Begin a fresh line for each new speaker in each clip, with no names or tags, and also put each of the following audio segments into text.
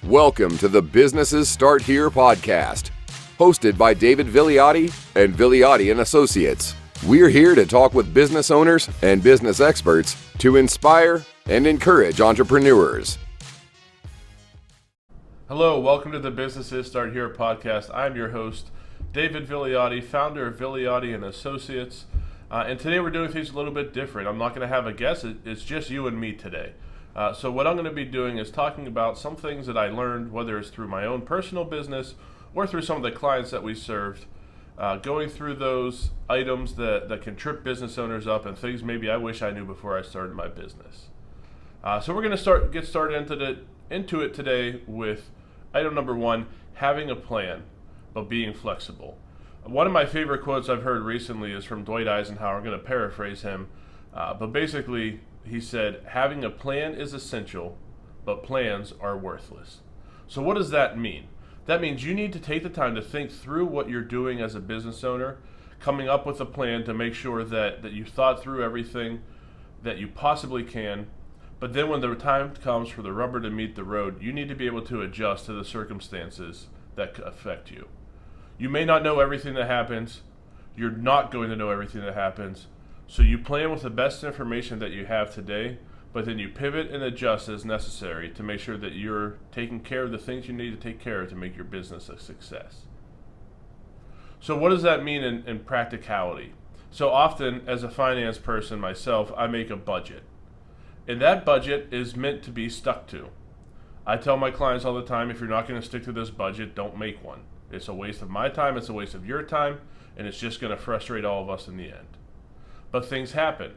Welcome to the Businesses Start Here podcast, hosted by David Vigliotti and Vigliotti and Associates. We're here to talk with business owners and business experts to inspire and encourage entrepreneurs.
Hello, welcome to the Businesses Start Here podcast. I'm your host, David Vigliotti, founder of Vigliotti and Associates. And today we're doing things a little bit different. I'm not going to have a guest. It's just you and me today. So what I'm going to be doing is talking about some things that I learned, whether it's through my own personal business or through some of the clients that we served, going through those items that can trip business owners up and things maybe I wish I knew before I started my business. So we're going to get started into it today with item number one, having a plan, but being flexible. One of my favorite quotes I've heard recently is from Dwight Eisenhower. I'm going to paraphrase him, but basically he said, having a plan is essential, but plans are worthless. So what does that mean? That means you need to take the time to think through what you're doing as a business owner, coming up with a plan to make sure that you've thought through everything that you possibly can. But then when the time comes for the rubber to meet the road, you need to be able to adjust to the circumstances that affect you. You may not know everything that happens. You're not going to know everything that happens. So you plan with the best information that you have today, but then you pivot and adjust as necessary to make sure that you're taking care of the things you need to take care of to make your business a success. So what does that mean in practicality? So often, as a finance person myself, I make a budget. And that budget is meant to be stuck to. I tell my clients all the time, if you're not going to stick to this budget, don't make one. It's a waste of my time, it's a waste of your time, and it's just going to frustrate all of us in the end. But things happen.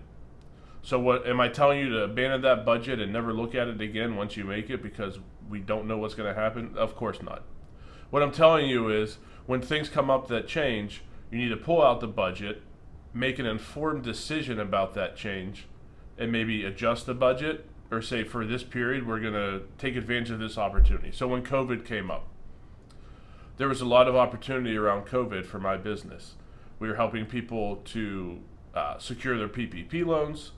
So what am I telling you, to abandon that budget and never look at it again once you make it because we don't know what's going to happen? Of course not. What I'm telling you is when things come up that change, you need to pull out the budget, make an informed decision about that change, and maybe adjust the budget or say for this period we're going to take advantage of this opportunity. So when COVID came up, there was a lot of opportunity around COVID for my business. We were helping people to secure their PPP loans,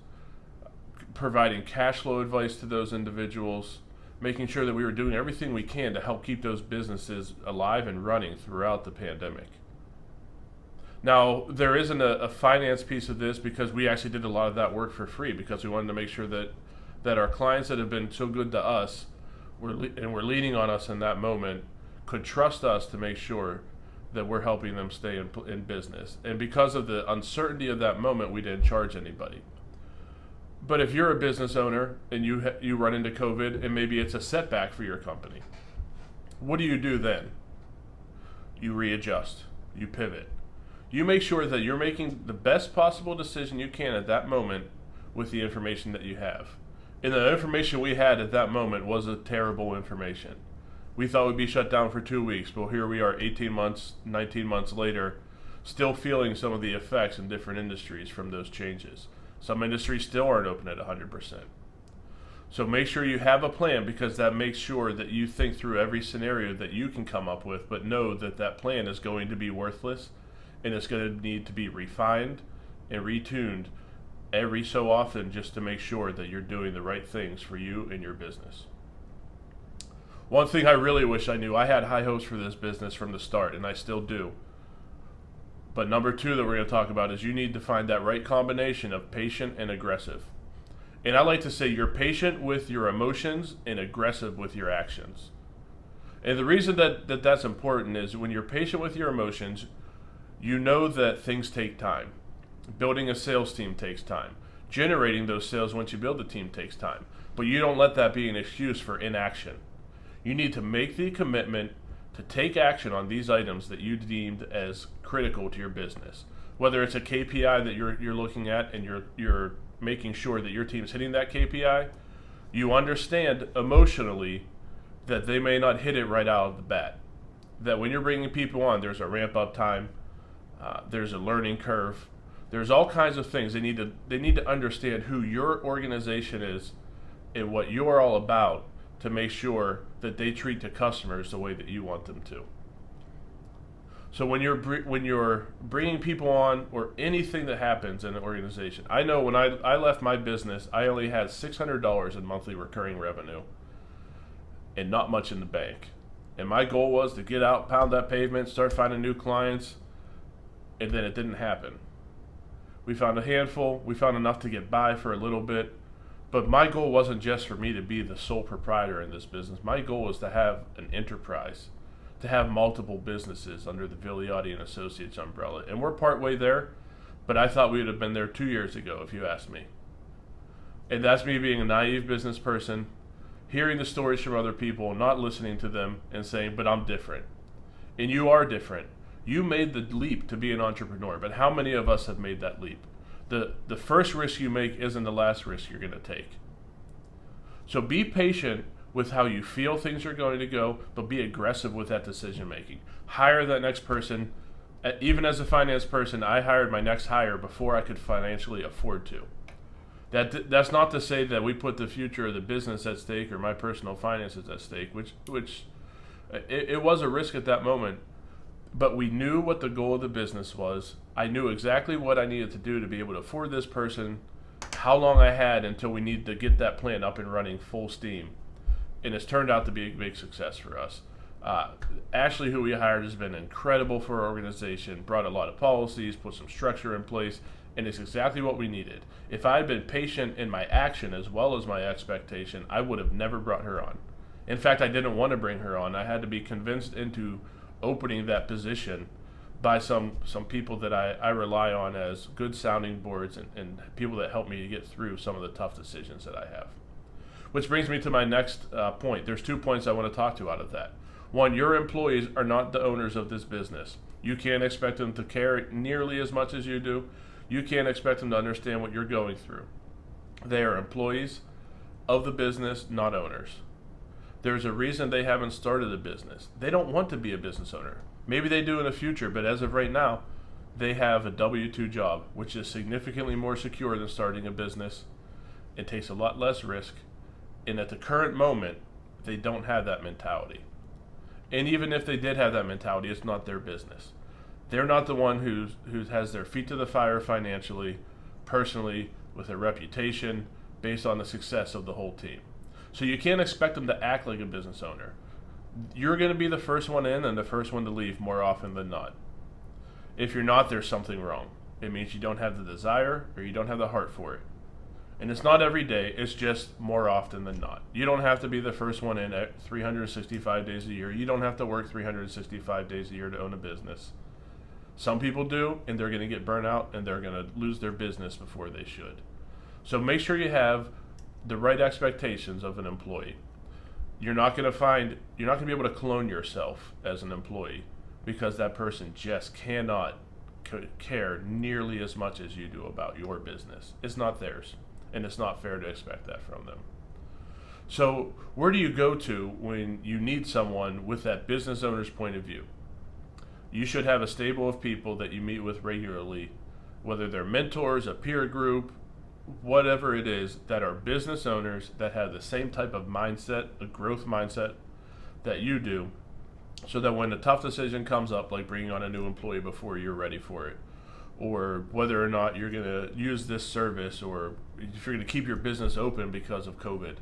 providing cash flow advice to those individuals, making sure that we were doing everything we can to help keep those businesses alive and running throughout the pandemic. Now, there isn't a finance piece of this because we actually did a lot of that work for free because we wanted to make sure that our clients that have been so good to us and were leaning on us in that moment could trust us to make sure that we're helping them stay in business. And because of the uncertainty of that moment, we didn't charge anybody. But if you're a business owner and you run into COVID and maybe it's a setback for your company, what do you do then? You readjust, you pivot. You make sure that you're making the best possible decision you can at that moment with the information that you have. And the information we had at that moment was a terrible information. We thought we'd be shut down for 2 weeks, but here we are 18 months, 19 months later, still feeling some of the effects in different industries from those changes. Some industries still aren't open at 100%. So make sure you have a plan because that makes sure that you think through every scenario that you can come up with, but know that that plan is going to be worthless and it's going to need to be refined and retuned every so often just to make sure that you're doing the right things for you and your business. One thing I really wish I knew, I had high hopes for this business from the start, and I still do. But number two that we're going to talk about is you need to find that right combination of patient and aggressive. And I like to say you're patient with your emotions and aggressive with your actions. And the reason that's important is when you're patient with your emotions, you know that things take time. Building a sales team takes time. Generating those sales once you build the team takes time. But you don't let that be an excuse for inaction. You need to make the commitment to take action on these items that you deemed as critical to your business. Whether it's a KPI that you're looking at and you're making sure that your team's hitting that KPI, you understand emotionally that they may not hit it right out of the bat. That when you're bringing people on, there's a ramp up time, there's a learning curve, there's all kinds of things. They need to understand who your organization is and what you're all about to make sure that they treat the customers the way that you want them to. So when you're bringing people on or anything that happens in an organization, I know when I left my business, I only had $600 in monthly recurring revenue. and not much in the bank. And my goal was to get out, pound that pavement, start finding new clients, and then it didn't happen. We found a handful, we found enough to get by for a little bit, but my goal wasn't just for me to be the sole proprietor in this business. My goal was to have an enterprise, to have multiple businesses under the Viliati and Associates umbrella. And we're partway there, but I thought we would have been there 2 years ago, if you asked me. And that's me being a naive business person, hearing the stories from other people, not listening to them, and saying, but I'm different. And you are different. You made the leap to be an entrepreneur, but how many of us have made that leap? The first risk you make isn't the last risk you're going to take. So be patient with how you feel things are going to go, but be aggressive with that decision making. Hire that next person. Even as a finance person, I hired my next hire before I could financially afford to. That's not to say that we put the future of the business at stake or my personal finances at stake, which it was a risk at that moment. But we knew what the goal of the business was. I knew exactly what I needed to do to be able to afford this person, how long I had until we needed to get that plan up and running full steam. And it's turned out to be a big success for us. Ashley, who we hired, has been incredible for our organization, brought a lot of policies, put some structure in place, and it's exactly what we needed. If I had been patient in my action as well as my expectation, I would have never brought her on. In fact, I didn't want to bring her on. I had to be convinced into opening that position by some people that I rely on as good sounding boards and people that help me to get through some of the tough decisions that I have. Which brings me to my next point. There's 2 points I want to talk to out of that. One, your employees are not the owners of this business. You can't expect them to care nearly as much as you do. You can't expect them to understand what you're going through. They are employees of the business, not owners. There's a reason they haven't started a business. They don't want to be a business owner. Maybe they do in the future, but as of right now, they have a W-2 job, which is significantly more secure than starting a business. It takes a lot less risk. And at the current moment, they don't have that mentality. And even if they did have that mentality, it's not their business. They're not the one who has their feet to the fire financially, personally, with a reputation, based on the success of the whole team. So you can't expect them to act like a business owner. You're going to be the first one in and the first one to leave more often than not. If you're not, there's something wrong. It means you don't have the desire or you don't have the heart for it. And it's not every day, it's just more often than not. You don't have to be the first one in at 365 days a year. You don't have to work 365 days a year to own a business. Some people do, and they're going to get burnt out and they're going to lose their business before they should. So make sure you have the right expectations of an employee. You're not going to be able to clone yourself as an employee because that person just cannot care nearly as much as you do about your business. It's not theirs, and it's not fair to expect that from them. So where do you go to when you need someone with that business owner's point of view? You should have a stable of people that you meet with regularly, whether they're mentors, a peer group, whatever it is, that are business owners that have the same type of mindset, a growth mindset that you do, so that when a tough decision comes up, like bringing on a new employee before you're ready for it, or whether or not you're going to use this service, or if you're going to keep your business open because of COVID,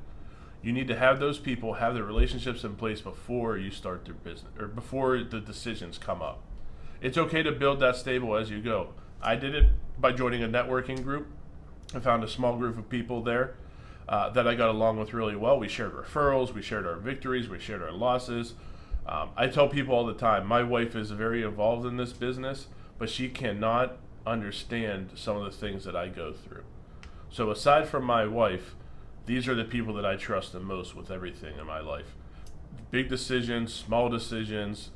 you need to have those people have the relationships in place before you start their business or before the decisions come up. It's okay to build that stable as you go. I did it by joining a networking group. I found a small group of people there that I got along with really well. We shared referrals, we shared our victories, we shared our losses. I tell people all the time, my wife is very involved in this business, but she cannot understand some of the things that I go through. So aside from my wife, these are the people that I trust the most with everything in my life. Big decisions, small decisions,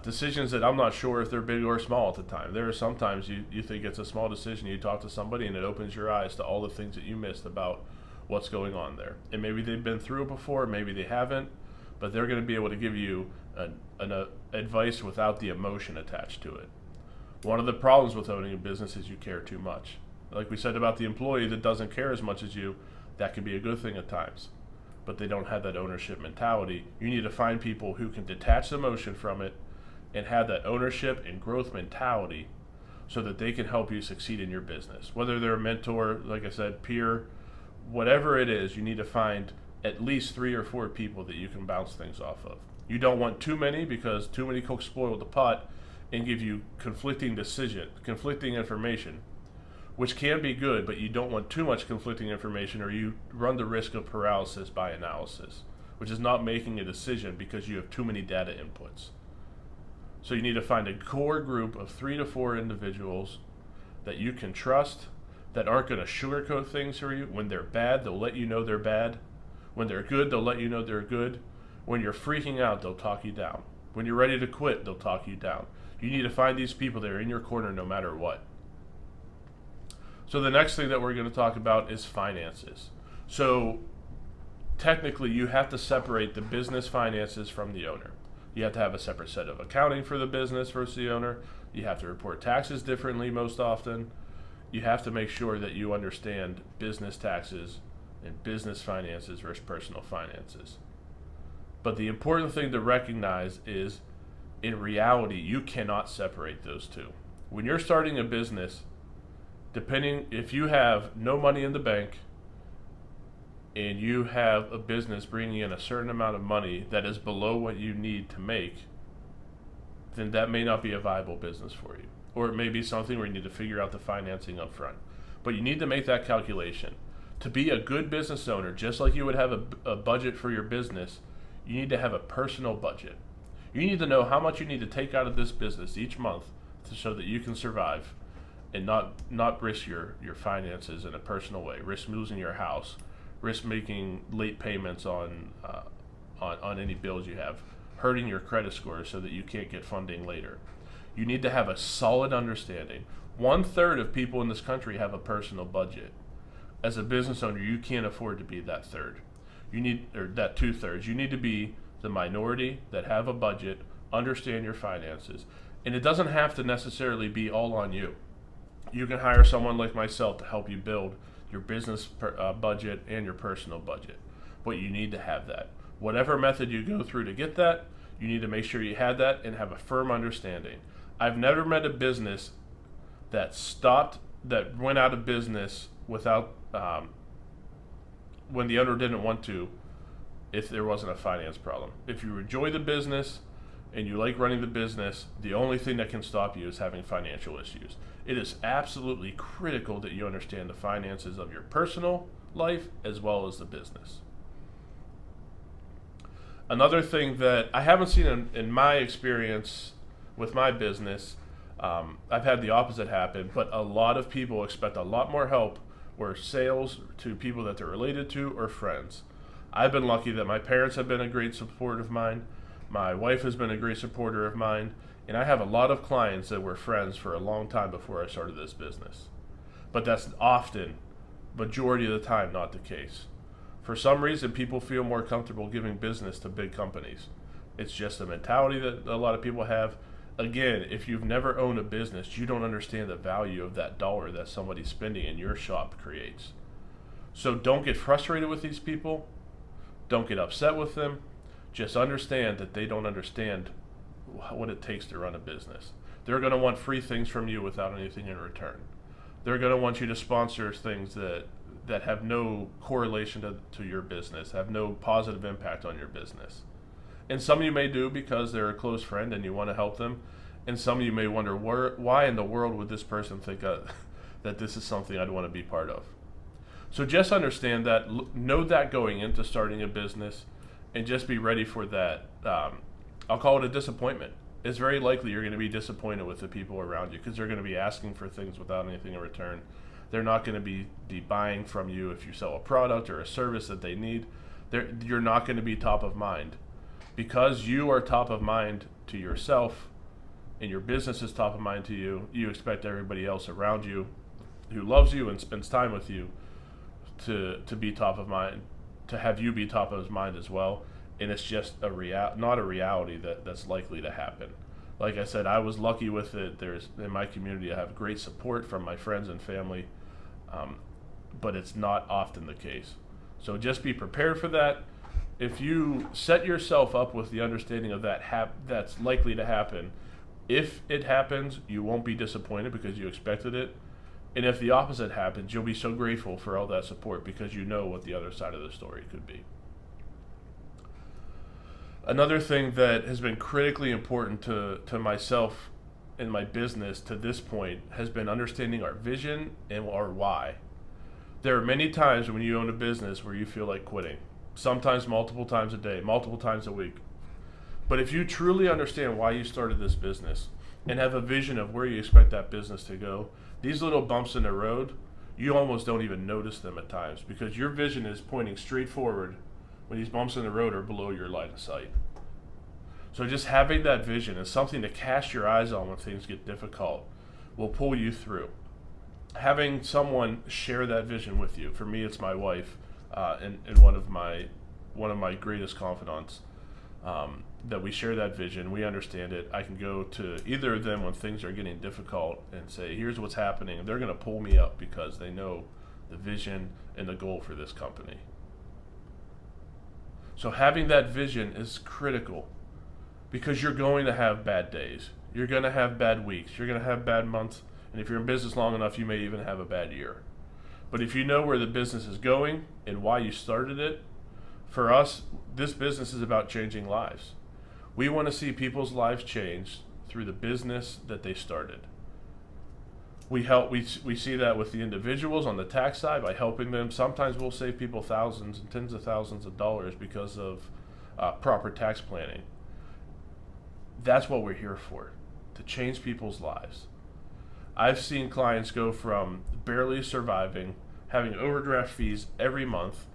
decisions that I'm not sure if they're big or small at the time. There are sometimes you think it's a small decision, you talk to somebody and it opens your eyes to all the things that you missed about what's going on there. And maybe they've been through it before, maybe they haven't, but they're going to be able to give you an advice without the emotion attached to it. One of the problems with owning a business is you care too much. Like we said about the employee that doesn't care as much as you, that can be a good thing at times, but they don't have that ownership mentality. You need to find people who can detach the emotion from it and have that ownership and growth mentality so that they can help you succeed in your business. Whether they're a mentor, like I said, peer, whatever it is, you need to find at least 3 or 4 people that you can bounce things off of. You don't want too many, because too many cooks spoil the pot and give you conflicting information, which can be good, but you don't want too much conflicting information, or you run the risk of paralysis by analysis, which is not making a decision because you have too many data inputs. So you need to find a core group of 3 to 4 individuals that you can trust, that aren't going to sugarcoat things for you. When they're bad, they'll let you know they're bad. When they're good, they'll let you know they're good. When you're freaking out, they'll talk you down. When you're ready to quit, they'll talk you down. You need to find these people that are in your corner no matter what. So the next thing that we're going to talk about is finances. So technically, you have to separate the business finances from the owner. You have to have a separate set of accounting for the business versus the owner. You have to report taxes differently most often. You have to make sure that you understand business taxes and business finances versus personal finances. But the important thing to recognize is, in reality, you cannot separate those two. When you're starting a business, depending if you have no money in the bank and you have a business bringing in a certain amount of money that is below what you need to make, then that may not be a viable business for you. Or it may be something where you need to figure out the financing up front. But you need to make that calculation. To be a good business owner, just like you would have a budget for your business, you need to have a personal budget. You need to know how much you need to take out of this business each month so that you can survive and not risk your finances in a personal way, risk losing your house, risk making late payments on any bills you have, hurting your credit score so that you can't get funding later. You need to have a solid understanding. 1/3 of people in this country have a personal budget. As a business owner, you can't afford to be that third. That 2/3. You need to be the minority that have a budget, understand your finances, and it doesn't have to necessarily be all on you. You can hire someone like myself to help you build your business budget and your personal budget, but you need to have that. Whatever method you go through to get that, you need to make sure you have that and have a firm understanding. I've never met a business that went out of business without when the owner didn't want to, if there wasn't a finance problem. If you enjoy the business and you like running the business, the only thing that can stop you is having financial issues. It is absolutely critical that you understand the finances of your personal life as well as the business. Another thing that I haven't seen in my experience with my business, I've had the opposite happen, but a lot of people expect a lot more help or sales to people that they're related to or friends. I've been lucky that my parents have been a great support of mine. My wife has been a great supporter of mine. And I have a lot of clients that were friends for a long time before I started this business. But that's often, majority of the time, not the case. For some reason, people feel more comfortable giving business to big companies. It's just a mentality that a lot of people have. Again, if you've never owned a business, you don't understand the value of that dollar that somebody spending in your shop creates. So don't get frustrated with these people. Don't get upset with them. Just understand that they don't understand what it takes to run a business. They're going to want free things from you without anything in return. They're going to want you to sponsor things that have no correlation to your business, have no positive impact on your business. And some you may do because they're a close friend and you want to help them. And some you may wonder, why in the world would this person think that this is something I'd want to be part of? So just understand that, know that going into starting a business, and just be ready for that. I'll call it a disappointment. It's very likely you're going to be disappointed with the people around you because they're going to be asking for things without anything in return. They're not going to be buying from you if you sell a product or a service that they need. You're not going to be top of mind. Because you are top of mind to yourself and your business is top of mind to you, you expect everybody else around you who loves you and spends time with you to be top of mind, to have you be top of mind as well. And it's just not a reality that's likely to happen. Like I said, I was lucky with it. In my community, I have great support from my friends and family, but it's not often the case. So just be prepared for that. If you set yourself up with the understanding of that's likely to happen, if it happens, you won't be disappointed because you expected it. And if the opposite happens, you'll be so grateful for all that support because you know what the other side of the story could be. Another thing that has been critically important to myself in my business to this point has been understanding our vision and our why. There are many times when you own a business where you feel like quitting, sometimes multiple times a day, multiple times a week. But if you truly understand why you started this business and have a vision of where you expect that business to go, these little bumps in the road, you almost don't even notice them at times because your vision is pointing straight forward when these bumps in the road are below your line of sight. So just having that vision and something to cast your eyes on when things get difficult will pull you through. Having someone share that vision with you, for me it's my wife and one of my greatest confidants, that we share that vision, we understand it. I can go to either of them when things are getting difficult and say, here's what's happening. And they're going to pull me up because they know the vision and the goal for this company. So having that vision is critical because you're going to have bad days. You're going to have bad weeks. You're going to have bad months. And if you're in business long enough, you may even have a bad year. But if you know where the business is going and why you started it, for us, this business is about changing lives. We want to see people's lives change through the business that they started. We see that with the individuals on the tax side by helping them. Sometimes we'll save people thousands and tens of thousands of dollars because of proper tax planning. That's what we're here for, to change people's lives. I've seen clients go from barely surviving, having overdraft fees every month,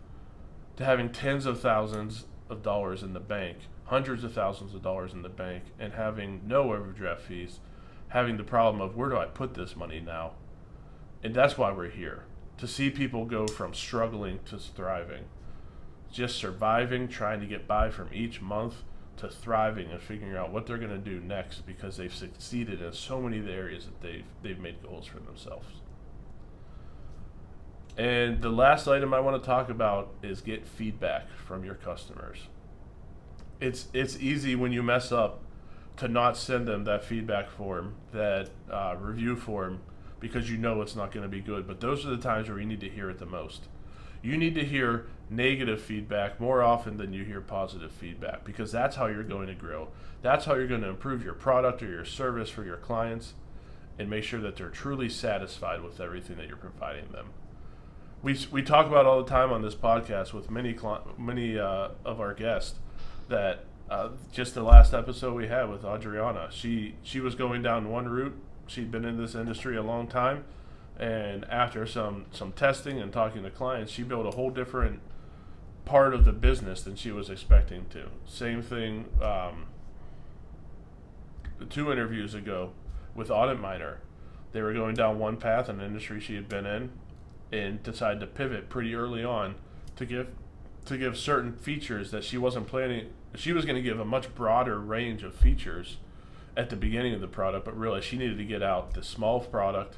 to having tens of thousands of dollars in the bank, hundreds of thousands of dollars in the bank, and having no overdraft fees, having the problem of where do I put this money now? And that's why we're here, to see people go from struggling to thriving, just surviving, trying to get by from each month, to thriving and figuring out what they're going to do next because they've succeeded in so many of the areas that they've made goals for themselves. And the last item I want to talk about is get feedback from your customers. It's easy when you mess up to not send them that feedback form, that review form, because you know it's not going to be good. But those are the times where you need to hear it the most. You need to hear negative feedback more often than you hear positive feedback because that's how you're going to grow. That's how you're going to improve your product or your service for your clients and make sure that they're truly satisfied with everything that you're providing them. We talk about all the time on this podcast with many of our guests that just the last episode we had with Adriana, she was going down one route. She'd been in this industry a long time, and after some testing and talking to clients, she built a whole different part of the business than she was expecting to. Same thing 2 interviews ago with Audit Miner. They were going down one path in an industry she had been in and decided to pivot pretty early on to give certain features that she wasn't planning. She was going to give a much broader range of features at the beginning of the product, but realized she needed to get out this small product.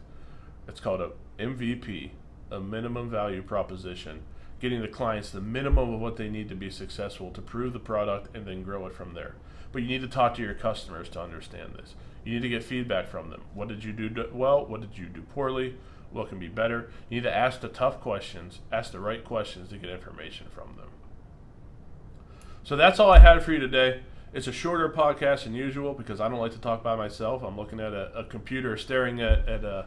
It's called a MVP, a minimum value proposition, getting the clients the minimum of what they need to be successful to prove the product and then grow it from there. But you need to talk to your customers to understand this. You need to get feedback from them. What did you do well? What did you do poorly? What can be better? You need to ask the tough questions, ask the right questions to get information from them. So that's all I had for you today. It's a shorter podcast than usual because I don't like to talk by myself. I'm looking at a computer staring at a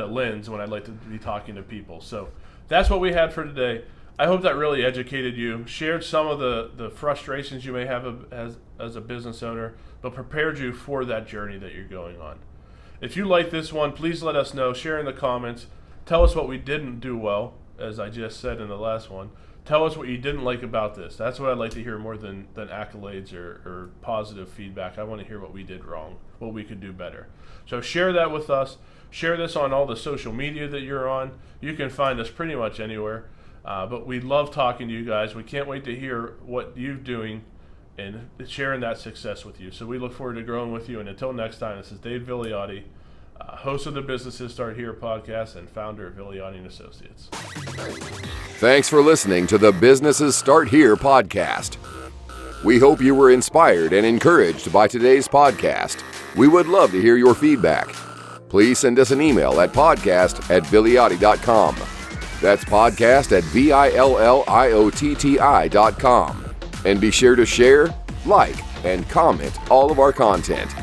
lens when I'd like to be talking to people. So that's what we had for today. I hope that really educated you, shared some of the frustrations you may have as a business owner, but prepared you for that journey that you're going on. If you like this one, please let us know. Share in the comments. Tell us what we didn't do well, as I just said in the last one. Tell us what you didn't like about this. That's what I'd like to hear more than accolades or positive feedback. I want to hear what we did wrong, what we could do better. So share that with us. Share this on all the social media that you're on. You can find us pretty much anywhere. But we love talking to you guys. We can't wait to hear what you're doing and sharing that success with you. So we look forward to growing with you. And until next time, this is Dave Viliotti, host of the Businesses Start Here podcast and founder of Viliotti & Associates.
Thanks for listening to the Businesses Start Here podcast. We hope you were inspired and encouraged by today's podcast. We would love to hear your feedback. Please send us an email at podcast@viliotti.com. That's podcast@viliotti.com. And be sure to share, like, and comment all of our content.